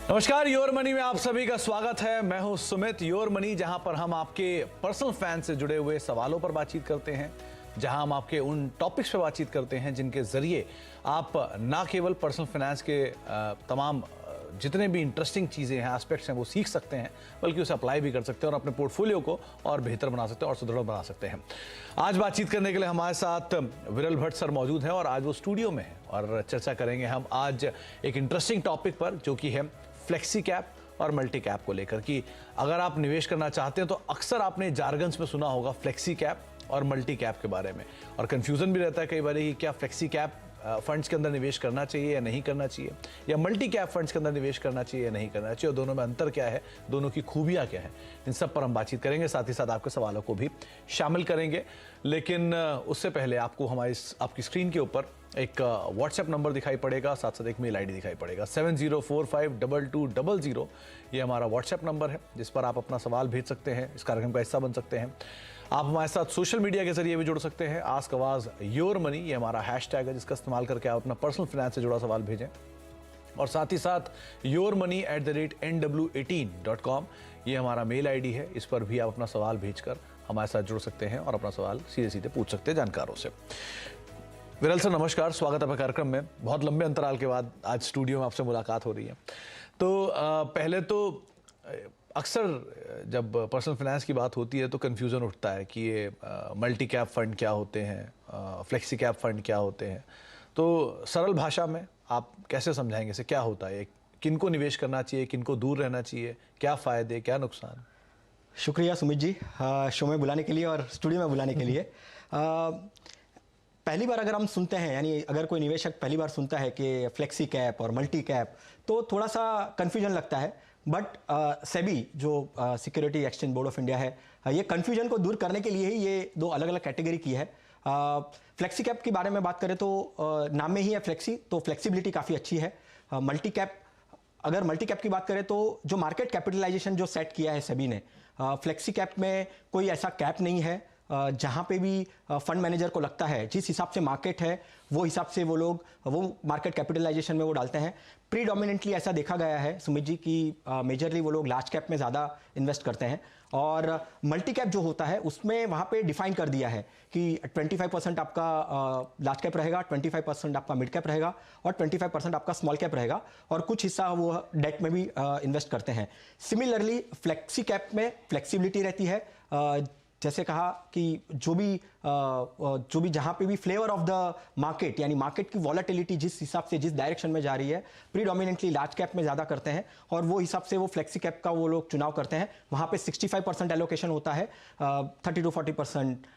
नमस्कार, your money में आप सभी का स्वागत है। मैं हूं सुमित। योर मनी, जहां पर हम आपके पर्सनल फैन से जुड़े हुए सवालों पर बातचीत करते हैं, जहां हम आपके उन टॉपिक्स पर बातचीत करते हैं जिनके जरिए आप ना केवल पर्सनल फाइनेंस के तमाम जितने भी इंटरेस्टिंग चीज़ें हैं, एस्पेक्ट्स हैं, वो सीख सकते हैं, बल्कि उसे अप्लाई भी कर सकते हैं और अपने पोर्टफोलियो को और बेहतर बना सकते हैं और सुदृढ़ बना सकते हैं। आज बातचीत करने के लिए हमारे साथ विरल भट्ट सर मौजूद हैं और आज वो स्टूडियो में हैं और चर्चा करेंगे हम आज एक इंटरेस्टिंग टॉपिक पर, जो कि है फ्लेक्सी कैप और मल्टी कैप को लेकर। कि अगर आप निवेश करना चाहते हैं तो अक्सर आपने जार्गन्स में सुना होगा फ्लेक्सी कैप और मल्टी कैप के बारे में, और कंफ्यूजन भी रहता है कई बार कि क्या फ्लेक्सी कैप फंड्स के अंदर निवेश करना चाहिए या नहीं करना चाहिए, या मल्टी कैप फंड्स के अंदर निवेश करना चाहिए या नहीं करना चाहिए, और दोनों में अंतर क्या है, दोनों की खूबियां क्या है, इन सब पर हम बातचीत करेंगे। साथ ही साथ आपके सवालों को भी शामिल करेंगे। लेकिन उससे पहले आपको आपकी स्क्रीन के ऊपर एक व्हाट्सएप नंबर दिखाई पड़ेगा, साथ साथ एक मेल आईडी दिखाई पड़ेगा। 70452200 ये हमारा व्हाट्सएप नंबर है, जिस पर आप अपना सवाल भेज सकते हैं, इस कार्यक्रम का हिस्सा बन सकते हैं। आप हमारे साथ सोशल मीडिया के जरिए भी जुड़ सकते हैं। आस्क आवाज योर मनी, ये हमारा हैशटैग है, जिसका इस्तेमाल करके आप अपना पर्सनल फाइनेंस से जुड़ा सवाल भेजें। और साथ ही साथ yourmoney@nw18.com ये हमारा मेल आईडी है, इस पर भी आप अपना सवाल भेजकर हमारे साथ जुड़ सकते हैं और अपना सवाल सीधे सीधे पूछ सकते हैं जानकारों से। विरल सर, नमस्कार, स्वागत है कार्यक्रम में। बहुत लंबे अंतराल के बाद आज स्टूडियो में आपसे मुलाकात हो रही है। तो पहले तो अक्सर जब पर्सनल फाइनेंस की बात होती है तो कन्फ्यूज़न उठता है कि ये मल्टी कैप फंड क्या होते हैं, फ्लेक्सी कैप फंड क्या होते हैं। तो सरल भाषा में आप कैसे समझाएंगे इसे, क्या होता है, किनको निवेश करना चाहिए, किनको दूर रहना चाहिए, क्या फ़ायदे क्या नुकसान? शुक्रिया सुमित जी, शो में बुलाने के लिए और स्टूडियो में बुलाने के लिए। पहली बार अगर हम सुनते हैं, यानी अगर कोई निवेशक पहली बार सुनता है कि फ्लेक्सी कैप और मल्टी कैप, तो थोड़ा सा कन्फ्यूजन लगता है। बट सेबी जो security exchange board of India है, ये कन्फ्यूजन को दूर करने के लिए ही ये दो अलग अलग कैटेगरी की है। फ्लेक्सी कैप के बारे में बात करें तो नाम में ही है फ्लेक्सी, तो फ्लेक्सिबिलिटी काफ़ी अच्छी है। मल्टी कैप, अगर मल्टी कैप की बात करें तो जो मार्केट कैपिटलाइजेशन जो सेट किया है सेबी ने, फ्लेक्सी कैप में कोई ऐसा कैप नहीं है। जहाँ पे भी फंड मैनेजर को लगता है, जिस हिसाब से मार्केट है वो हिसाब से वो लोग वो मार्केट कैपिटलाइजेशन में वो डालते हैं। प्रीडोमिनेंटली ऐसा देखा गया है सुमित जी कि मेजरली वो लोग लार्ज कैप में ज़्यादा इन्वेस्ट करते हैं, और मल्टी कैप जो होता है उसमें वहाँ पे डिफाइन कर दिया है कि 25% आपका लार्ज कैप रहेगा, 25% आपका मिड कैप रहेगा और 25% आपका स्मॉल कैप रहेगा, और कुछ हिस्सा वो डेट में भी इन्वेस्ट करते हैं। सिमिलरली फ्लेक्सी कैप में फ्लेक्सिबिलिटी रहती है। जैसे कहा कि जो भी जहां पे भी फ्लेवर ऑफ द मार्केट, यानी मार्केट की वॉलेटिलिटी जिस हिसाब से जिस डायरेक्शन में जा रही है, प्रीडोमिनेंटली लार्ज कैप में ज़्यादा करते हैं, और वो हिसाब से वो फ्लेक्सी कैप का वो लोग चुनाव करते हैं। वहाँ पे 65% एलोकेशन होता है, 30 to 40%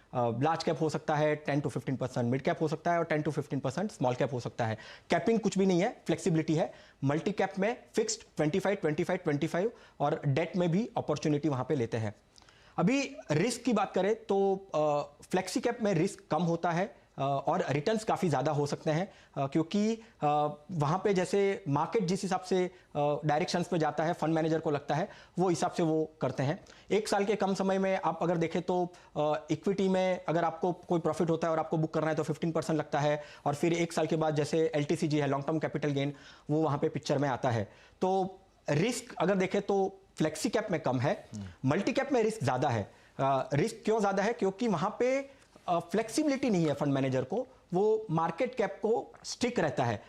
लार्ज कैप हो सकता है, 10 to 15% मिड कैप हो सकता है और 10 to 15% स्मॉल कैप हो सकता है। कैपिंग कुछ भी नहीं है, फ्लेक्सिबिलिटी है। मल्टी कैप में फिक्स्ड 25, 25, 25 और डेट में भी अपॉर्चुनिटी वहाँ पे लेते हैं। अभी रिस्क की बात करें तो फ्लेक्सी कैप में रिस्क कम होता है और रिटर्न्स काफ़ी ज़्यादा हो सकते हैं, क्योंकि वहाँ पे जैसे मार्केट जिस हिसाब से डायरेक्शंस पे जाता है, फंड मैनेजर को लगता है वो हिसाब से वो करते हैं। एक साल के कम समय में आप अगर देखें तो इक्विटी में अगर आपको कोई प्रॉफिट होता है और आपको बुक करना है तो 15% लगता है, और फिर एक साल के बाद जैसे LTCG है, लॉन्ग टर्म कैपिटल गेन, वो वहाँ पर पिक्चर में आता है। तो रिस्क अगर देखें तो फ्लेक्सी कैप में कम है, मल्टी कैप में रिस्क ज़्यादा है। रिस्क क्यों ज़्यादा है? क्योंकि वहाँ पे फ्लेक्सिबिलिटी नहीं है फंड मैनेजर को, वो मार्केट कैप को स्टिक रहता है।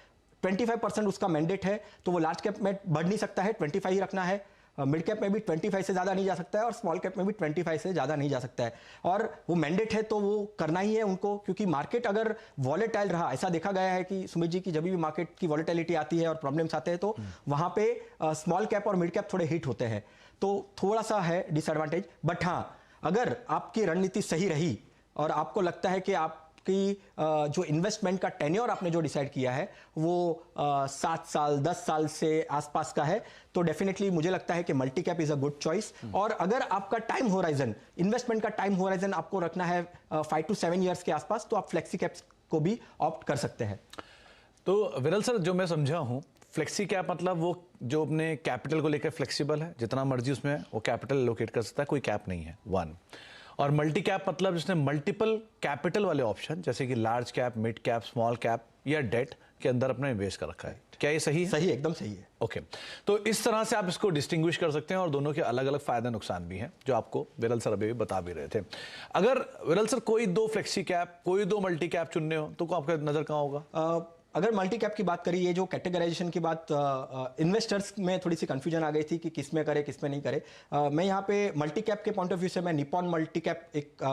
25% उसका मैंडेट है, तो वो लार्ज कैप में बढ़ नहीं सकता है, 25 ही रखना है। मिड कैप में भी 25 से ज़्यादा नहीं जा सकता है और स्मॉल कैप में भी 25 से ज़्यादा नहीं जा सकता है, और वो मैंडेट है तो वो करना ही है उनको, क्योंकि मार्केट अगर वॉलेटाइल रहा, ऐसा देखा गया है कि सुमित जी की जब भी मार्केट की वॉलेटिलिटी आती है और प्रॉब्लम्स आते हैं तो वहाँ पे स्मॉल कैप और मिड कैप थोड़े हिट होते हैं, तो थोड़ा सा है डिसएडवांटेज। बट हाँ, अगर आपकी रणनीति सही रही और आपको लगता है कि आपकी जो इन्वेस्टमेंट का टेन्योर आपने जो डिसाइड किया है वो 7 साल 10 साल से आसपास का है, तो डेफिनेटली मुझे लगता है कि multi cap is a good choice. और अगर आपका टाइम होराइजन, इन्वेस्टमेंट का टाइम होराइजन आपको रखना है 5 to 7 ईयर्स के आसपास, तो आप फ्लेक्सी कैप को भी ऑप्ट कर सकते हैं। तो विरल सर, जो मैं समझा हूँ, फ्लेक्सी कैप मतलब वो जो अपने कैपिटल को लेकर फ्लेक्सिबल है, जितना मर्जी उसमें वो कैपिटल लोकेट कर सकता है, कोई कैप नहीं है, 1। और मल्टी कैप मतलब जिसने मल्टीपल कैपिटल वाले ऑप्शन, जैसे कि large cap, mid cap, small cap या डेट, के अंदर अपना निवेश कर रखा है। क्या ये सही है? सही, एकदम सही है। ओके, तो इस तरह से आप इसको डिस्टिंग्विश कर सकते हैं और दोनों के अलग अलग फायदे नुकसान भी हैं जो आपको विरल सर अभी भी बता भी रहे थे। अगर विरल सर कोई दो फ्लेक्सी कैप, कोई दो मल्टी कैप चुनने हो तो आपका नजर कहाँ होगा? अगर मल्टी कैप की बात करी, ये जो कैटेगराइजेशन की बात, इन्वेस्टर्स में थोड़ी सी कंफ्यूजन आ गई थी कि किस में करे किस में नहीं करे। मैं यहाँ पे मल्टी कैप के पॉइंट ऑफ व्यू से मैं निपॉन मल्टी कैप एक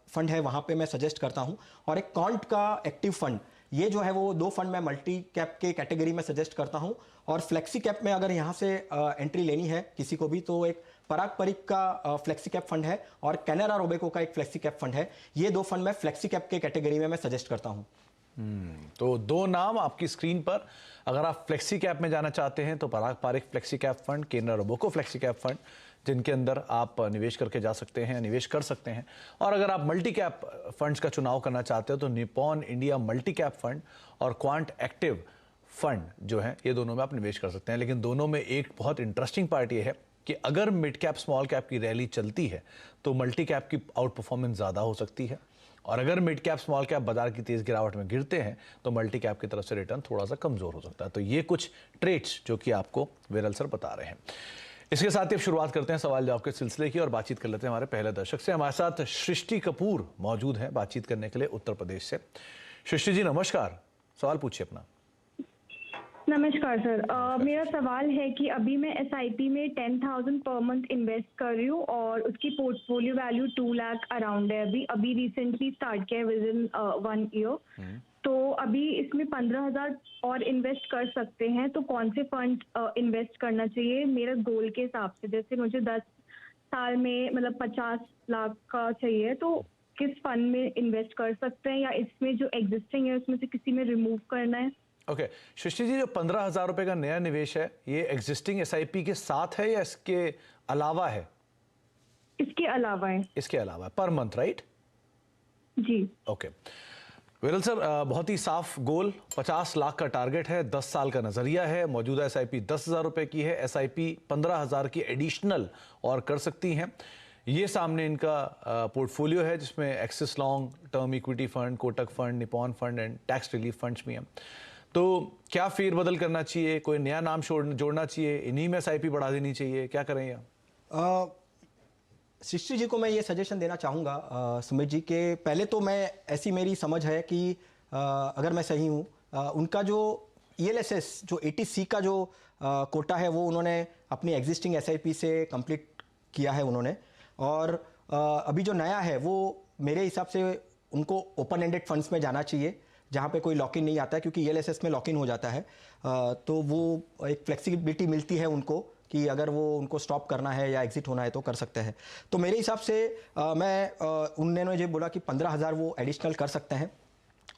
फंड है वहाँ पे मैं सजेस्ट करता हूँ, और एक कॉन्ट का एक्टिव फंड, ये जो है वो दो फंड मैं मल्टी कैप के कैटेगरी में सजेस्ट करता हूँ। और फ्लेक्सी कैप में अगर यहाँ से एंट्री लेनी है किसी को भी, तो एक पराग परिक का फ्लेक्सी कैप फंड है और कैनरा रोबेको का एक फ्लेक्सी कैप फंड है। ये दो फंड मैं फ्लेक्सी कैप के कैटेगरी में मैं सजेस्ट करता हूँ। तो दो नाम आपकी स्क्रीन पर। अगर आप फ्लेक्सी कैप में जाना चाहते हैं तो Parag Parikh flexi cap fund, Canara Robeco flexi cap fund, जिनके अंदर आप निवेश करके जा सकते हैं, निवेश कर सकते हैं। और अगर आप मल्टी कैप फंड्स का चुनाव करना चाहते हो तो Nippon India multi cap fund और क्वांट एक्टिव फंड जो है, ये दोनों में आप निवेश कर सकते हैं। लेकिन दोनों में एक बहुत इंटरेस्टिंग पार्ट ये है कि अगर मिड कैप स्मॉल कैप की रैली चलती है तो मल्टी कैप की आउट परफॉर्मेंस ज़्यादा हो सकती है, और अगर मिड कैप स्मॉल कैप बाजार की तेज गिरावट में गिरते हैं तो मल्टी कैप की तरफ से रिटर्न थोड़ा सा कमजोर हो सकता है। तो ये कुछ ट्रेड्स जो कि आपको विरल सर बता रहे हैं। इसके साथ ही अब शुरुआत करते हैं सवाल जवाब के सिलसिले की और बातचीत कर लेते हैं हमारे पहले दर्शक से। हमारे साथ सृष्टि कपूर मौजूद हैं बातचीत करने के लिए उत्तर प्रदेश से। सृष्टि जी नमस्कार, सवाल पूछिए अपना। नमस्कार सर, मेरा सवाल है कि अभी मैं एसआईपी में 10,000 पर मंथ इन्वेस्ट कर रही हूँ और उसकी पोर्टफोलियो वैल्यू 2 लाख अराउंड है। अभी रिसेंटली स्टार्ट किया है विद इन 1 ईयर। तो अभी इसमें 15,000 और इन्वेस्ट कर सकते हैं, तो कौन से फंड इन्वेस्ट करना चाहिए मेरे गोल के हिसाब से? जैसे मुझे 10 साल में मतलब 50 लाख का चाहिए, तो किस फंड में इन्वेस्ट कर सकते हैं, या इसमें जो एग्जिस्टिंग है उसमें से किसी में रिमूव करना है? ओके, सृष्टि जी, जो 15,000 रुपए का नया निवेश है ये एग्जिस्टिंग एसआईपी के साथ है या इसके अलावा है? इसके अलावा है। इसके अलावा पर मंथ, राइट? जी। ओके विरल सर, बहुत ही साफ गोल, 50 लाख का टारगेट है, 10 साल का नजरिया है। मौजूदा एसआईपी 10,000 रुपए की है, एसआईपी 15,000 की एडिशनल और कर सकती हैं। ये सामने इनका पोर्टफोलियो है जिसमें axis long term equity fund, Kotak fund, Nippon fund and tax relief funds भी हैं। तो क्या फेरबदल करना चाहिए, कोई नया नाम जोड़ना चाहिए, इन्हीं में एसआईपी बढ़ा देनी चाहिए, क्या करें यहाँ? सृष्टि जी को मैं ये सजेशन देना चाहूँगा सुमित जी के, पहले तो मैं ऐसी मेरी समझ है कि अगर मैं सही हूँ, उनका जो ELSS जो 80C का जो कोटा है वो उन्होंने अपनी एग्जिस्टिंग एसआईपी से कंप्लीट किया है उन्होंने। और अभी जो नया है वो मेरे हिसाब से उनको ओपन एंडेड फंड्स में जाना चाहिए जहाँ पे कोई लॉक इन नहीं आता है, क्योंकि ELSS में लॉक इन हो जाता है। तो वो एक फ्लेक्सिबिलिटी मिलती है उनको कि अगर वो उनको स्टॉप करना है या एग्जिट होना है तो कर सकते हैं। तो मेरे हिसाब से उन्होंने जो बोला कि 15,000 वो एडिशनल कर सकते हैं,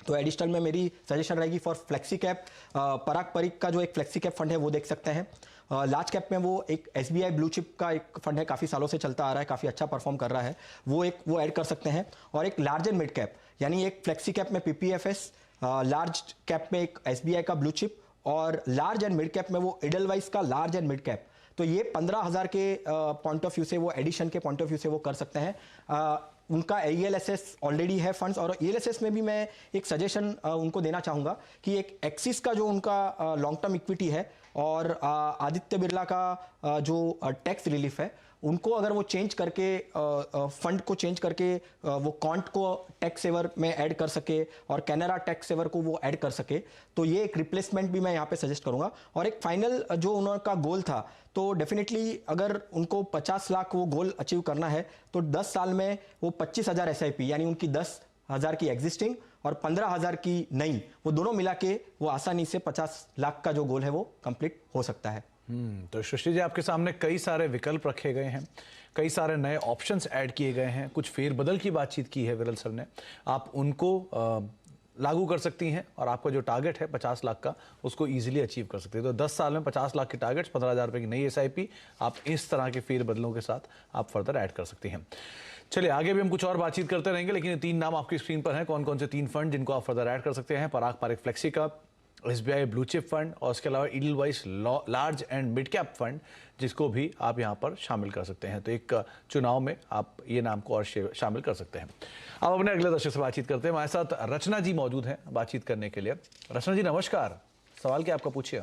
तो एडिशनल में मेरी सजेशन रहेगी फॉर फ्लेक्सी कैप, पराग परिक का जो एक फ्लेक्सी कैप फंड है वो देख सकते हैं। लार्ज कैप में वो एक SBI ब्लू चिप का एक फंड है, काफ़ी सालों से चलता आ रहा है, काफ़ी अच्छा परफॉर्म कर रहा है, वो ऐड कर सकते हैं। और एक लार्ज एंड मिड कैप, यानी एक फ्लेक्सी कैप में PPFS, लार्ज कैप में एक SBI का ब्लू चिप, और लार्ज एंड मिड कैप में वो एडलवाइस का लार्ज एंड मिड कैप। तो ये 15,000 के पॉइंट ऑफ व्यू से, वो एडिशन के पॉइंट ऑफ व्यू से वो कर सकते हैं। उनका ELSS ऑलरेडी है फंड्स, और ELSS में भी मैं एक सजेशन उनको देना चाहूँगा कि एक एक्सिस का जो उनका लॉन्ग टर्म इक्विटी है और आदित्य बिरला का जो टैक्स रिलीफ है, उनको अगर वो चेंज करके फंड को चेंज करके वो कॉन्ट को टैक्स सेवर में ऐड कर सके और कैनरा टैक्स सेवर को वो ऐड कर सके, तो ये एक रिप्लेसमेंट भी मैं यहाँ पे सजेस्ट करूँगा। और एक फाइनल जो उनका गोल था, तो डेफिनेटली अगर उनको 50 लाख वो गोल अचीव करना है तो 10 साल में वो 25,000 एसआईपी, यानी उनकी 10,000 की एग्जिस्टिंग और 15,000 की नई, वो दोनों मिला के वो आसानी से 50 लाख का जो गोल है वो कंप्लीट हो सकता है। तो सृष्टि जी, आपके सामने कई सारे विकल्प रखे गए हैं, कई सारे नए ऑप्शंस ऐड किए गए हैं, कुछ फेरबदल की बातचीत की है विरल सर ने, आप उनको लागू कर सकती हैं और आपका जो टारगेट है 50 लाख का उसको इजीली अचीव कर सकते हैं। तो 10 साल में 50 लाख के टारगेट, 15,000 रुपये की नई एसआईपी, आप इस तरह के फेरबदलों के साथ आप फर्दर ऐड कर सकती हैं। चलिए आगे भी हम कुछ और बातचीत करते रहेंगे, लेकिन ये 3 नाम आपकी स्क्रीन पर हैं। कौन कौन से 3 फंड जिनको आप फर्दर ऐड कर सकते हैं? Parag Parikh flexi cap, SBI blue chip fund और उसके अलावा Edelweiss large and mid cap fund, जिसको भी आप यहाँ पर शामिल कर सकते हैं। तो एक चुनाव में आप ये नाम को और शामिल कर सकते हैं। अब अपने अगले दर्शक से बातचीत करते हैं। हमारे साथ रचना जी मौजूद हैं बातचीत करने के लिए। रचना जी नमस्कार, सवाल क्या आपका पूछिए।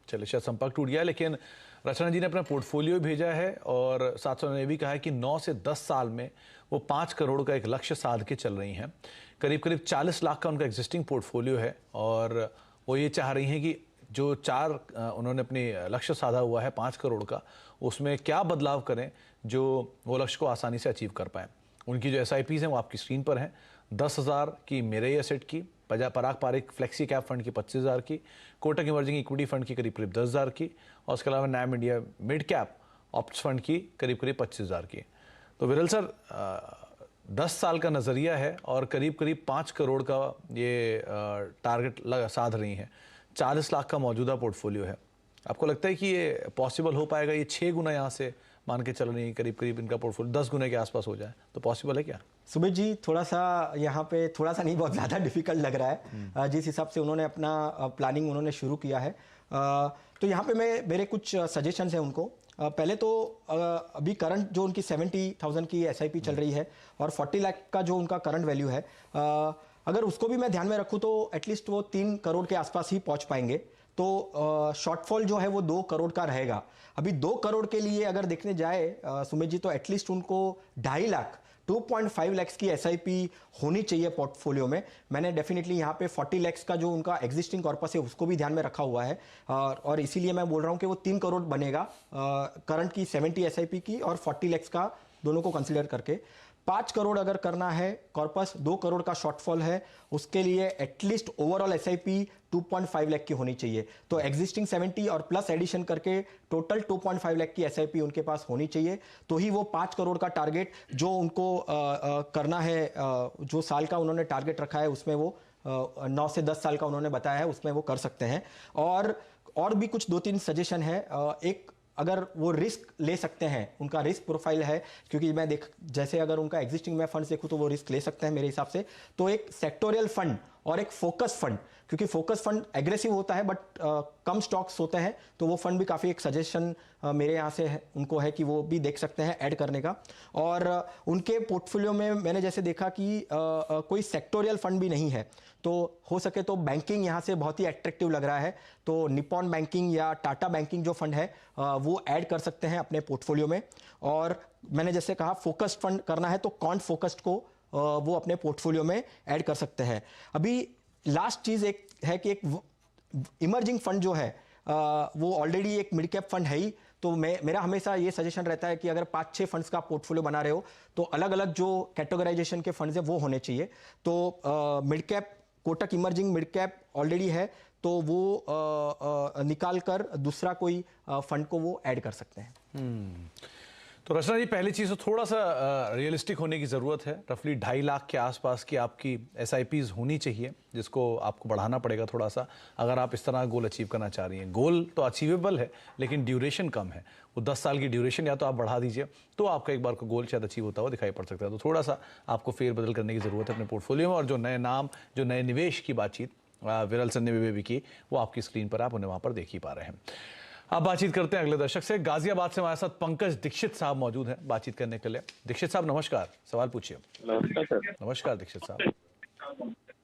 चलिए, शायद संपर्क टूट गया, लेकिन रचना जी ने अपना पोर्टफोलियो भेजा है और साथ साथ ने भी कहा है कि 9 से 10 साल में वो 5 करोड़ का एक लक्ष्य साध के चल रही हैं। करीब करीब 40 लाख का उनका एग्जिस्टिंग पोर्टफोलियो है और वो ये चाह रही हैं कि जो उन्होंने अपनी लक्ष्य साधा हुआ है 5 करोड़ का, उसमें क्या बदलाव करें जो वो लक्ष्य को आसानी से अचीव कर पाएँ। उनकी जो SIPs हैं वो आपकी स्क्रीन पर हैं। 10,000 की मेरे एसेट की, पराग पारिक फ्लेक्सी कैप फंड की 25,000 की, कोटक इमर्जिंग इक्विटी फंड की करीब करीब 10,000 की और उसके अलावा नैम इंडिया मिड कैप ऑप्ट्स फंड की करीब करीब 25,000 की। तो विरल सर, 10 साल का नज़रिया है और करीब करीब 5 करोड़ का ये टारगेट साध रही हैं। 40 लाख का मौजूदा पोर्टफोलियो है। आपको लगता है कि ये पॉसिबल हो पाएगा? ये 6 गुना यहाँ से मान के चल रही है, करीब करीब इनका पोर्टफोलियो 10 गुने के आसपास हो जाए, तो पॉसिबल है क्या? सुमित जी, थोड़ा सा यहाँ पे थोड़ा सा नहीं, बहुत ज़्यादा डिफिकल्ट लग रहा है। जिस हिसाब से उन्होंने अपना प्लानिंग उन्होंने शुरू किया है, तो यहाँ पे मेरे कुछ सजेशंस हैं उनको। पहले तो अभी करंट जो उनकी 70,000 की SIP चल रही है और 40 लाख का जो उनका करंट वैल्यू है, अगर उसको भी मैं ध्यान में रखूँ तो एटलीस्ट वो 3 करोड़ के आसपास ही पहुँच पाएंगे। तो शॉर्टफॉल जो है वो 2 करोड़ का रहेगा। अभी 2 करोड़ के लिए अगर देखने जाए सुमित जी, तो एटलीस्ट उनको 2.5 लाख 2.5 लाख की SIP होनी चाहिए पोर्टफोलियो में। मैंने डेफिनेटली यहाँ पे 40 लाख का जो उनका एग्जिस्टिंग कॉर्पस है उसको भी ध्यान में रखा हुआ है और इसीलिए मैं बोल रहा हूँ कि वो 3 करोड़ बनेगा करंट की 70 SIP की और 40 लाख का, दोनों को कंसिडर करके। 5 करोड़ अगर करना है कॉर्पस, 2 करोड़ का शॉर्टफॉल है, उसके लिए एटलीस्ट ओवरऑल SIP 2.5 लाख की होनी चाहिए। तो एग्जिस्टिंग 70 और प्लस एडिशन करके टोटल 2.5 लाख की SIP उनके पास होनी चाहिए। तो ही वो 5 करोड़ का टारगेट जो उनको करना है, जो साल का उन्होंने टारगेट रखा है उसमें वो 9 से 10 साल का उन्होंने बताया है, उसमें वो कर सकते हैं। और भी कुछ 2-3 सजेशन है। एक, अगर वो रिस्क ले सकते हैं, उनका रिस्क प्रोफाइल है, क्योंकि मैं जैसे अगर उनका एग्जिस्टिंग में फंड्स देखूं तो वो रिस्क ले सकते हैं मेरे हिसाब से। तो एक सेक्टोरियल फंड और एक फोकस फंड, क्योंकि फोकस फंड एग्रेसिव होता है बट कम स्टॉक्स होते हैं, तो वो फंड भी काफ़ी एक सजेशन मेरे यहाँ से है, उनको है कि वो भी देख सकते हैं ऐड करने का। और उनके पोर्टफोलियो में मैंने जैसे देखा कि कोई सेक्टोरियल फंड भी नहीं है, तो हो सके तो बैंकिंग यहाँ से बहुत ही एट्रैक्टिव लग रहा है, तो निप्पॉन बैंकिंग या टाटा बैंकिंग जो फंड है वो ऐड कर सकते हैं अपने पोर्टफोलियो में। और मैंने जैसे कहा फोकस्ड फंड करना है तो क्वांट फोकस्ड को वो अपने पोर्टफोलियो में ऐड कर सकते हैं। अभी लास्ट चीज़ एक है कि एक इमर्जिंग फंड जो है वो ऑलरेडी एक मिड कैप फंड है ही, तो मेरा हमेशा ये सजेशन रहता है कि अगर 5-6 फंड्स का पोर्टफोलियो बना रहे हो तो अलग अलग जो कैटेगराइजेशन के फंड्स हैं वो होने चाहिए। तो mid cap, Kotak emerging mid cap already है, तो वो निकाल कर दूसरा कोई फंड को वो ऐड कर सकते हैं। तो रचना जी, पहली चीज़ तो थोड़ा सा रियलिस्टिक होने की ज़रूरत है। रफली 2.5 लाख के आसपास की आपकी SIPs होनी चाहिए, जिसको आपको बढ़ाना पड़ेगा थोड़ा सा अगर आप इस तरह गोल अचीव करना चाह रही हैं। गोल तो अचीवेबल है लेकिन ड्यूरेशन कम है, वो 10 साल की ड्यूरेशन या तो आप बढ़ा दीजिए तो आपका एक बार को गोल शायद अचीव होता हुआ दिखाई पड़ सकता है। तो थोड़ा सा आपको फेरबदल करने की ज़रूरत है अपने पोर्टफोलियो में। और जो नए नाम, जो नए निवेश की बातचीत विरल सर ने भी की, वो आपकी स्क्रीन पर आप उन्हें वहाँ पर देख ही पा रहे हैं। अब बातचीत करते हैं अगले दर्शक से। गाजियाबाद से हमारे साथ पंकज दीक्षित साहब मौजूद हैं बातचीत करने के लिए। दीक्षित साहब नमस्कार, सवाल पूछिए। नमस्कार सर। नमस्कार दीक्षित साहब।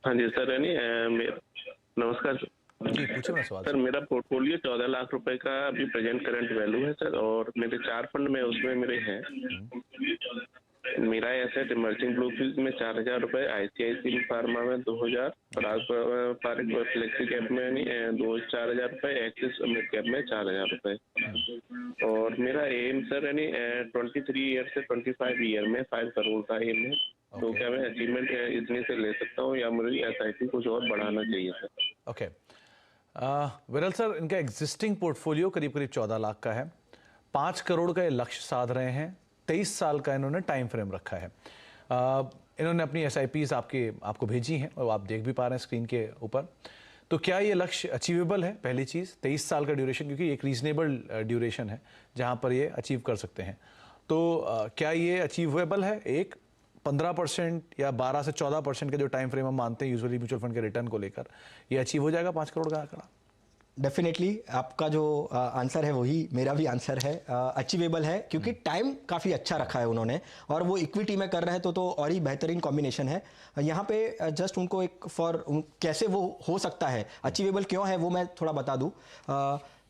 हाँ जी सर, नमस्कार जी, पूछिए मेरा सवाल। सर, मेरा पोर्टफोलियो 14 लाख रुपए का अभी प्रेजेंट करंट वैल्यू है सर, और मेरे 4 फंड में उसमें मेरे हैं। मेरा एसेट इमर्जिंग ब्लू चिप में 4,000 रुपए, ICICI फार्मा में 2,000, पराग पारिक फ्लेक्सी कैप में 4,000 रुपए, एक्सिस मिड कैप में 4,000 रुपए। और मेरा एम सर 23 ईयर से 25 ईयर में 5 करोड़ का एम है। तो क्या मैं अचीवमेंट इतने से ले सकता हूँ या मुझे SIP कुछ और बढ़ाना चाहिए सर? ओके विरल सर, इनका एग्जिस्टिंग पोर्टफोलियो करीब करीब 14 लाख का है। 5 करोड़ का ये लक्ष्य साध रहे हैं। 23 साल का इन्होंने टाइम फ्रेम रखा है। इन्होंने अपनी SIPs आपको भेजी हैं और आप देख भी पा रहे हैं स्क्रीन के ऊपर। तो क्या ये लक्ष्य अचीवेबल है? पहली चीज़, 23 साल का ड्यूरेशन, क्योंकि एक रीजनेबल ड्यूरेशन है जहाँ पर ये अचीव कर सकते हैं। तो क्या ये अचीवेबल है? एक, 15% या 12 से 14% के जो टाइम फ्रेम हम मानते हैं यूजुअली म्यूचुअल फंड के रिटर्न को लेकर, ये अचीव हो जाएगा 5 करोड़ का आंकड़ा? डेफिनेटली आपका जो आंसर है वही मेरा भी आंसर है, अचीवेबल है, क्योंकि टाइम काफ़ी अच्छा रखा है उन्होंने, और वो इक्विटी में कर रहे हैं तो और ही बेहतरीन कॉम्बिनेशन है यहाँ पे। जस्ट उनको एक कैसे वो हो सकता है, अचीवेबल क्यों है वो मैं थोड़ा बता दूँ।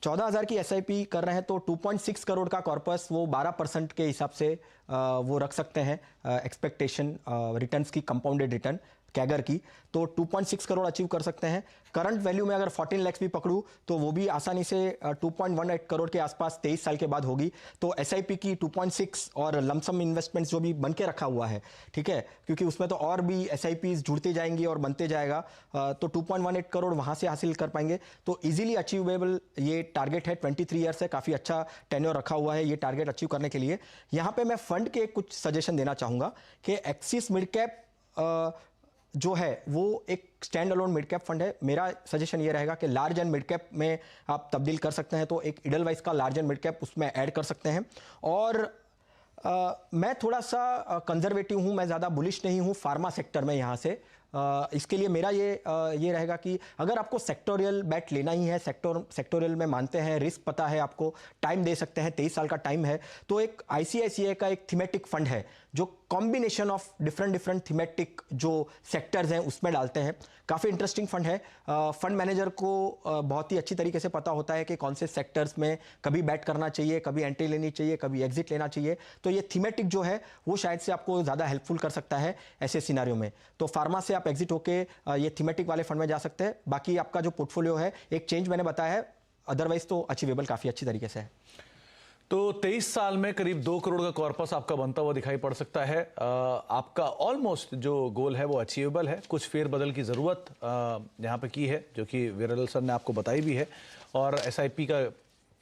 14,000 की एसआईपी कर रहे हैं तो 2.6 करोड़ का कॉर्पस वो 12% के हिसाब से वो रख सकते हैं एक्सपेक्टेशन रिटर्न्स की, कंपाउंडेड रिटर्न कैगर की, तो 2.6 करोड़ अचीव कर सकते हैं। करंट वैल्यू में अगर 14 लाख भी पकड़ूं तो वो भी आसानी से 2.18 करोड़ के आसपास 23 साल के बाद होगी। तो एसआईपी की 2.6 और लमसम इन्वेस्टमेंट्स जो भी बन के रखा हुआ है, ठीक है, क्योंकि उसमें तो और भी एसआईपीज जुड़ते जाएंगी और बनते जाएगा, तो 2.18 करोड़ वहाँ से हासिल कर पाएंगे। तो ईजिली अचीवेबल ये टारगेट है, 23 ईयर्स है, काफ़ी अच्छा टेन्योर रखा हुआ है ये टारगेट अचीव करने के लिए। यहाँ पे मैं फंड के कुछ सजेशन देना चाहूँगा कि एक्सिस मिड कैप जो है वो एक stand alone mid cap fund है। मेरा सजेशन ये रहेगा कि लार्ज एंड मिड कैप में आप तब्दील कर सकते हैं, तो एक इडलवाइज का लार्ज एंड मिड कैप उसमें ऐड कर सकते हैं। और मैं थोड़ा सा कंजर्वेटिव हूँ, मैं ज़्यादा बुलिश नहीं हूँ फार्मा सेक्टर में यहाँ से। इसके लिए मेरा ये रहेगा कि अगर आपको सेक्टोरियल बैट लेना ही है, सेक्टोरियल में मानते हैं, रिस्क पता है, आपको टाइम दे सकते हैं, 23 साल का टाइम है, तो एक आईसीआईसीआई का एक थीमेटिक फंड है जो कॉम्बिनेशन ऑफ डिफरेंट थीमेटिक जो सेक्टर्स हैं उसमें डालते हैं। काफ़ी इंटरेस्टिंग फंड है। फंड मैनेजर को बहुत ही अच्छी तरीके से पता होता है कि कौन से सेक्टर्स में कभी बैट करना चाहिए, कभी एंट्री लेनी चाहिए, कभी एग्जिट लेना चाहिए। तो ये थीमेटिक जो है वो शायद से आपको ज़्यादा हेल्पफुल कर सकता है ऐसे सिनारियों में। तो फार्मा से आप एग्जिट होके ये थीमेटिक वाले फंड में जा सकते हैं। बाकी आपका जो पोर्टफोलियो है, एक चेंज मैंने बताया है, अदरवाइज तो अचीवेबल काफ़ी अच्छी तरीके से है। तो 23 साल में करीब 2 करोड़ का कॉर्पस आपका बनता हुआ दिखाई पड़ सकता है। आपका ऑलमोस्ट जो गोल है वो अचीवेबल है। कुछ फेरबदल की ज़रूरत यहाँ पे की है, जो कि विरल सर ने आपको बताई भी है। और एसआईपी का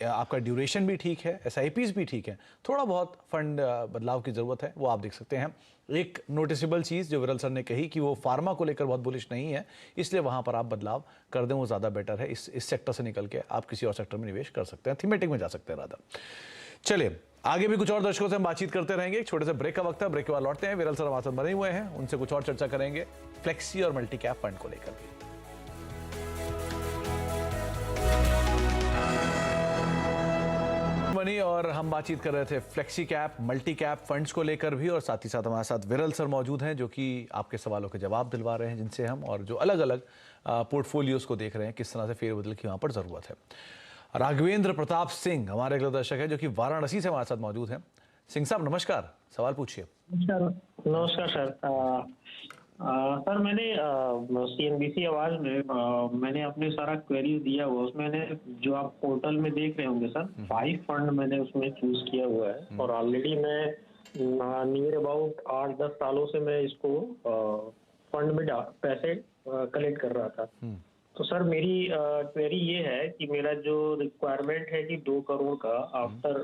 आपका ड्यूरेशन भी ठीक है, एसआईपीज भी ठीक है, थोड़ा बहुत फंड बदलाव की ज़रूरत है, वो आप देख सकते हैं। एक नोटिसेबल चीज़ जो विरल सर ने कही कि वो फार्मा को लेकर बहुत बुलिश नहीं है, इसलिए वहाँ पर आप बदलाव कर दें, वो ज़्यादा बेटर है। इस सेक्टर से निकल के आप किसी और सेक्टर में निवेश कर सकते हैं, थीमेटिक में जा सकते हैं राधा। चलिए आगे भी कुछ और दर्शकों से हम बातचीत करते रहेंगे। एक छोटे से ब्रेक का वक्त है, ब्रेक के बाद लौटते हैं। विरल सर हमारे साथ बने हुए हैं, उनसे कुछ और चर्चा करेंगे फ्लेक्सी और मल्टी कैप फंड को लेकर भी। मनी और हम बातचीत कर रहे थे flexi cap, multi cap funds को लेकर भी, और साथ ही साथ हमारे साथ विरल सर मौजूद हैं जो कि आपके सवालों के जवाब दिलवा रहे हैं जिनसे हम, और जो अलग अलग पोर्टफोलियोज को देख रहे हैं किस तरह से फेरबदल की वहाँ पर ज़रूरत है। राघवेंद्र प्रताप सिंह हमारे अगले दर्शक है जो कि वाराणसी से हमारे साथ मौजूद हैं। सिंह साहब नमस्कार, सवाल पूछिए। नमस्कार सर। सर मैंने CNBC आवाज में मैंने अपने सारा क्वेरी दिया हुआ, उसमें मैंने जो आप पोर्टल में देख रहे होंगे सर, 5 फंड मैंने उसमें चूज किया हुआ है, और ऑलरेडी मैं नियर अबाउट 8-10 सालों से मैं इसको फंड में पैसे कलेक्ट कर रहा था। तो सर मेरी क्वेरी ये है कि मेरा जो रिक्वायरमेंट है कि 2 करोड़ का आफ्टर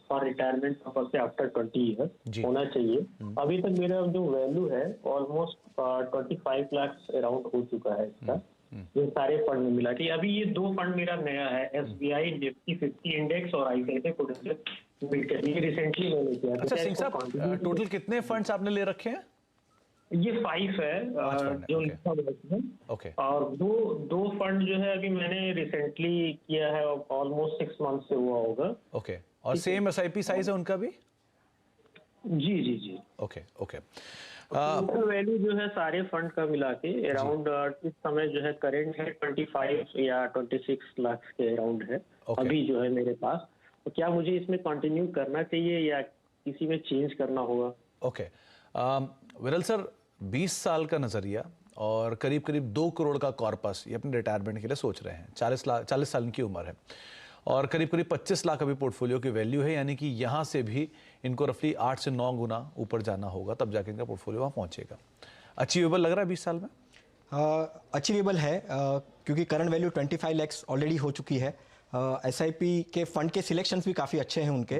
फॉर रिटायरमेंट पर्पज से आफ्टर 20 ईयर होना चाहिए। अभी तक मेरा जो वैल्यू है ऑलमोस्ट 25 लाख अराउंड हो चुका है इसका, ये सारे फंड में मिला के। अभी ये 2 फंड मेरा नया है, SBI निफ्टी 50 इंडेक्स और ICICI प्रूडेंशियल मिड कैप, ये रिसेंटली मैंने किया। अच्छा सिंह साहब, टोटल कितने फंड्स आपने ले रखे हैं? ये 5 है जो लिखा हुआ है। ओके। और दो फंड जो है अभी मैंने रिसेंटली किया है, ऑलमोस्ट 6 मंथ से हुआ होगा। ओके। और सेम SIP साइज है उनका भी? जी। ओके। टोटल वैल्यू जो है सारे फंड का मिला के अराउंड इस समय जो है करेंट है 25 या 26 लाख के अराउंड है अभी जो है मेरे पास। तो क्या मुझे इसमें कंटिन्यू करना चाहिए या किसी में चेंज करना होगा? ओके। विरल सर, 20 साल का नजरिया और करीब 2 करोड़ का कॉर्पस, ये अपने रिटायरमेंट के लिए सोच रहे हैं। 40 साल की उम्र है और करीब 25 लाख अभी पोर्टफोलियो की वैल्यू है, यानी कि यहाँ से भी इनको रफली 8 से 9 गुना ऊपर जाना होगा, तब जाके इनका पोर्टफोलियो वहाँ पहुँचेगा। अचीवेबल लग रहा है 20 साल में? अचीवेबल है, क्योंकि करंट वैल्यू 25 लाख ऑलरेडी हो चुकी है। SIP के फंड के सिलेक्शंस भी काफ़ी अच्छे हैं उनके।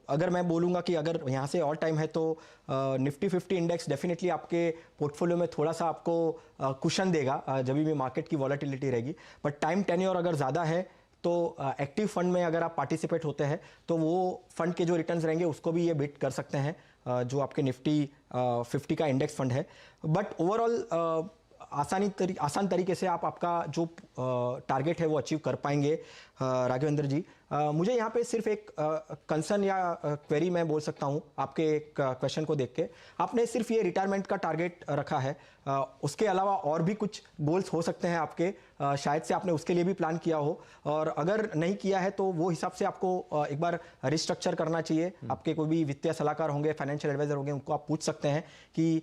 अगर मैं बोलूँगा कि अगर यहाँ से ऑल टाइम है तो निफ्टी 50 इंडेक्स डेफिनेटली आपके पोर्टफोलियो में थोड़ा सा आपको कुशन देगा जब भी मार्केट की वॉलेटिलिटी रहेगी। बट टाइम टेन्योर अगर ज़्यादा है तो एक्टिव फंड में अगर आप पार्टिसिपेट होते हैं तो वो फंड के जो रिटर्न्स रहेंगे उसको भी ये बीट कर सकते हैं। जो आपके निफ्टी 50 का इंडेक्स फंड है। बट ओवरऑल आसान तरीके से आप आपका जो टारगेट है वो अचीव कर पाएंगे राघवेंद्र जी। मुझे यहाँ पे सिर्फ एक कंसर्न या क्वेरी मैं बोल सकता हूँ आपके एक क्वेश्चन को देख के। आपने सिर्फ ये रिटायरमेंट का टारगेट रखा है, उसके अलावा और भी कुछ गोल्स हो सकते हैं आपके, शायद से आपने उसके लिए भी प्लान किया हो, और अगर नहीं किया है तो वो हिसाब से आपको एक बार रिस्ट्रक्चर करना चाहिए। आपके कोई भी वित्तीय सलाहकार होंगे, फाइनेंशियल एडवाइजर होंगे, उनको आप पूछ सकते हैं कि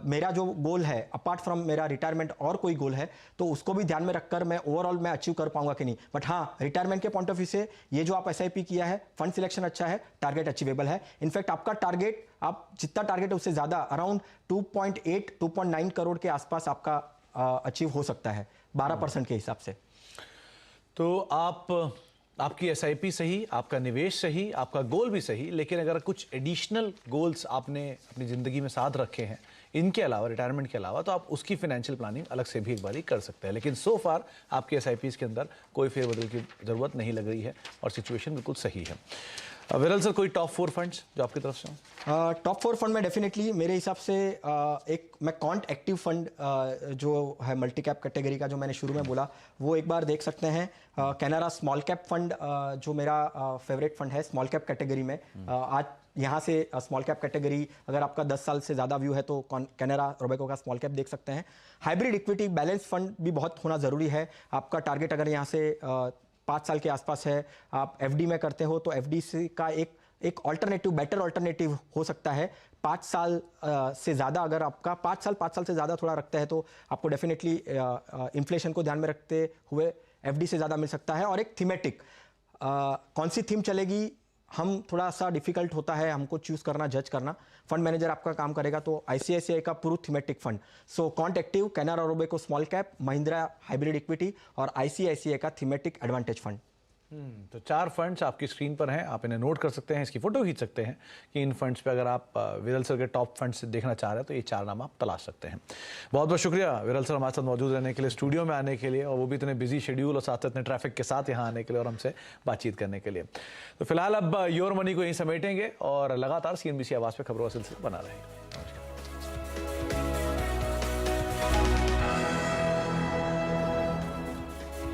मेरा जो गोल है अपार्ट फ्रॉम मेरा रिटायरमेंट और कोई गोल है तो उसको भी ध्यान में रखकर मैं ओवरऑल मैं अचीव कर पाऊंगा कि नहीं। बट हाँ, रिटायरमेंट के पॉइंट ऑफ व्यू से ये जो आप SIP किया है, फंड सिलेक्शन अच्छा है, टारगेट अचीवेबल है। इनफैक्ट आपका टारगेट, आप जितना टारगेट है उससे ज़्यादा अराउंड 2.8 2.9 करोड़ के आसपास आपका अचीव हो सकता है 12% के हिसाब से। तो आपकी SIP सही, आपका निवेश सही, आपका गोल भी सही, लेकिन अगर कुछ एडिशनल गोल्स आपने अपनी ज़िंदगी में साथ रखे हैं इनके अलावा, रिटायरमेंट के अलावा, तो आप उसकी फाइनेंशियल प्लानिंग अलग से भी एक बारी कर सकते हैं। लेकिन सो फार आपके SIPs के अंदर कोई फेरबदल की ज़रूरत नहीं लग रही है और सिचुएशन बिल्कुल सही है। विरल सर, कोई टॉप 4 फंड्स जो आपकी तरफ से हो? टॉप 4 फंड में डेफिनेटली मेरे हिसाब से एक मैं कॉन्ट एक्टिव फंड जो है मल्टी कैप कैटेगरी का, जो मैंने शुरू में बोला, वो एक बार देख सकते हैं। कैनरा स्मॉल कैप फंड जो मेरा फेवरेट फंड है स्मॉल कैप कैटेगरी में, आज यहाँ से स्मॉल कैप कैटेगरी अगर आपका 10 साल से ज़्यादा व्यू है तो कैनरा रोबेको का स्मॉल कैप देख सकते हैं। हाइब्रिड इक्विटी बैलेंस फंड भी बहुत होना ज़रूरी है। आपका टारगेट अगर यहाँ से 5 साल के आसपास है, आप FD में करते हो तो FD का एक ऑल्टरनेटिव, बेटर ऑल्टरनेटिव हो सकता है। 5 साल से ज़्यादा अगर आपका 5 साल से ज़्यादा थोड़ा रखते हैं तो आपको डेफिनेटली इन्फ्लेशन को ध्यान में रखते हुए FD से ज़्यादा मिल सकता है। और एक थीमेटिक, कौन सी थीम चलेगी हम थोड़ा सा डिफिकल्ट होता है हमको चूज़ करना, जज करना। फंड मैनेजर आपका काम करेगा तो ICICI का पूरा thematic fund, so can't active, Canara Robeco small cap, Mahindra hybrid equity और ICICI का थीमेटिक एडवांटेज फंड। तो 4 फंड्स आपकी स्क्रीन पर हैं, आप इन्हें नोट कर सकते हैं, इसकी फोटो खींच सकते हैं कि इन फंड्स पे अगर आप विरल सर के टॉप फंड्स देखना चाह रहे हैं तो ये 4 नाम आप तलाश सकते हैं। बहुत बहुत शुक्रिया विरल सर हमारे साथ मौजूद रहने के लिए, स्टूडियो में आने के लिए, और वो भी इतने बिजी शेड्यूल और साथ इतने ट्रैफिक के साथ यहाँ आने के लिए और हमसे बातचीत करने के लिए। तो फिलहाल अब योर मनी को यहीं समेटेंगे और लगातार CNBC आवाज़ पे खबरों का सिलसिला बना रहेगा।